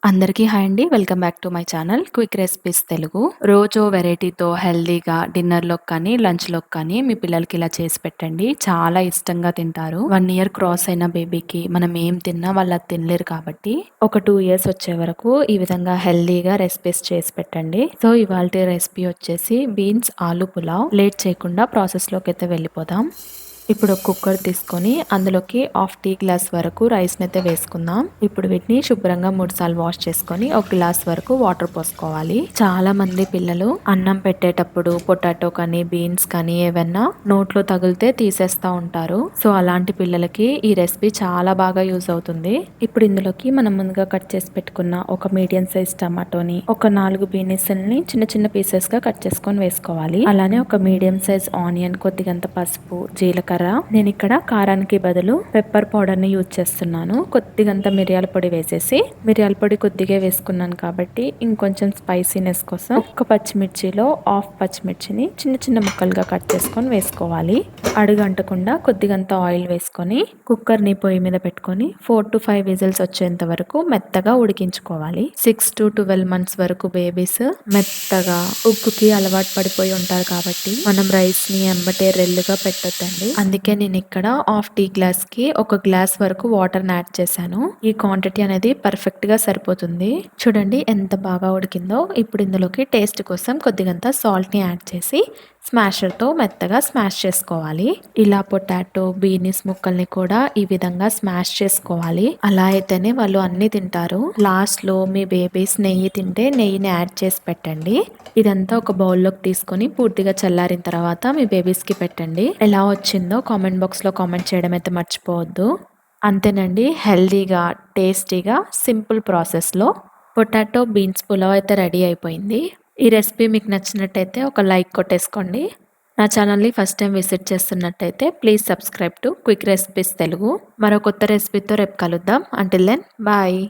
అందరికీ హాయ్ అండి. Welcome back to my channel quick recipes Telugu. రోజు వెరైటీతో హెల్తీగా డిన్నర్‌లోకి కానీ, లంచ్‌లోకి కానీ మీ పిల్లలకి ఇలా చేసి పెట్టండి. చాలా ఇష్టంగా తింటారు. 1 ఇయర్ క్రాస్ అయిన బేబీకి మనం ఏం తిన్నా వాళ్ళు అది తినలేరు కాబట్టి ఒక 2 ఇయర్స్ వచ్చే వరకు ఈ విధంగా హెల్తీగా రెసిపీస్ చేసి పెట్టండి. సో ఇవాల్టి రెసిపీ వచ్చేసి బీన్స్ ఆలు పులావ్. లేట్ చేయకుండా ప్రాసెస్‌లోకి అయితే వెళ్ళిపోదాం. ఇప్పుడు ఒక కుక్కర్ తీసుకొని అందులోకి హాఫ్ టీ గ్లాస్ వరకు రైస్ని అయితే వేసుకుందాం. ఇప్పుడు వీటిని శుభ్రంగా 3 సార్లు వాష్ చేసుకొని ఒక గ్లాస్ వరకు వాటర్ పోసుకోవాలి. చాలా మంది పిల్లలు అన్నం పెట్టేటప్పుడు పొటాటో కానీ బీన్స్ కానీ ఏవన్నా నోట్లో తగిలితే తీసేస్తా ఉంటారు. సో అలాంటి పిల్లలకి ఈ రెసిపీ చాలా బాగా యూజ్ అవుతుంది. ఇప్పుడు ఇందులోకి మనం ముందుగా కట్ చేసి పెట్టుకున్న ఒక మీడియం సైజ్ టమాటోని, ఒక 4 బీనీస్ని చిన్న చిన్న పీసెస్ గా కట్ చేసుకొని వేసుకోవాలి. అలానే ఒక మీడియం సైజ్ ఆనియన్, కొద్దిగంత పసుపు, జీలకర్ర. నేను ఇక్కడ కారానికి బదులు పెప్పర్ పౌడర్ ని యూజ్ చేస్తున్నాను. కొద్దిగంత మిరియాల పొడి వేసేసి, మిరియాల పొడి కొద్దిగా వేసుకున్నాను కాబట్టి ఇంకొంచెం స్పైసీనెస్ కోసం ఒక్క పచ్చిమిర్చిలో హాఫ్ పచ్చిమిర్చిని చిన్న చిన్న ముక్కలుగా కట్ చేసుకొని వేసుకోవాలి. అడుగంటకుండా కొద్దిగంత ఆయిల్ వేసుకొని కుక్కర్ ని పొయ్యి మీద పెట్టుకొని 4 to 5 విజిల్స్ వచ్చేంత వరకు మెత్తగా ఉడికించుకోవాలి. 6 to 12 months వరకు బేబీస్ మెత్తగా ఉప్పుకి అలవాటు పడిపోయి ఉంటారు కాబట్టి మనం రైస్ ని ఎంబటే రెల్లుగా పెట్టొద్దండి. అందుకే నేను ఇక్కడ హాఫ్ టీ గ్లాస్ కి ఒక గ్లాస్ వరకు వాటర్ యాడ్ చేశాను. ఈ క్వాంటిటీ అనేది పర్ఫెక్ట్ గా సరిపోతుంది. చూడండి ఎంత బాగా ఉడికిందో. ఇప్పుడు ఇందులోకి టేస్ట్ కోసం కొద్దిగంత సాల్ట్ ని యాడ్ చేసి స్మాషర్ తో మెత్తగా స్మాష్ చేసుకోవాలి. ఇలా పొటాటో బీనీస్ ముక్కల్ని కూడా ఈ విధంగా స్మాష్ చేసుకోవాలి. అలా అయితేనే వాళ్ళు అన్ని తింటారు. లాస్ట్ లో మీ బేబీస్ నెయ్యి తింటే నెయ్యిని యాడ్ చేసి పెట్టండి. ఇదంతా ఒక బౌల్లోకి తీసుకొని పూర్తిగా చల్లారిన తర్వాత మీ బేబీస్ కి పెట్టండి. ఎలా వచ్చిందో కామెంట్ బాక్స్ లో కామెంట్ చేయడం అయితే మర్చిపోవద్దు. అంతేనండి, హెల్దీగా టేస్టీగా సింపుల్ ప్రాసెస్లో పొటాటో బీన్స్ పులావ్ అయితే రెడీ అయిపోయింది. ఈ రెసిపీ మీకు నచ్చినట్టయితే ఒక లైక్ కొట్టేసుకోండి. నా ఛానల్ని ఫస్ట్ టైం విజిట్ చేస్తున్నట్టయితే please subscribe to quick recipes Telugu. మరో కొత్త రెసిపీతో రేపు కలుద్దాం. Until then bye.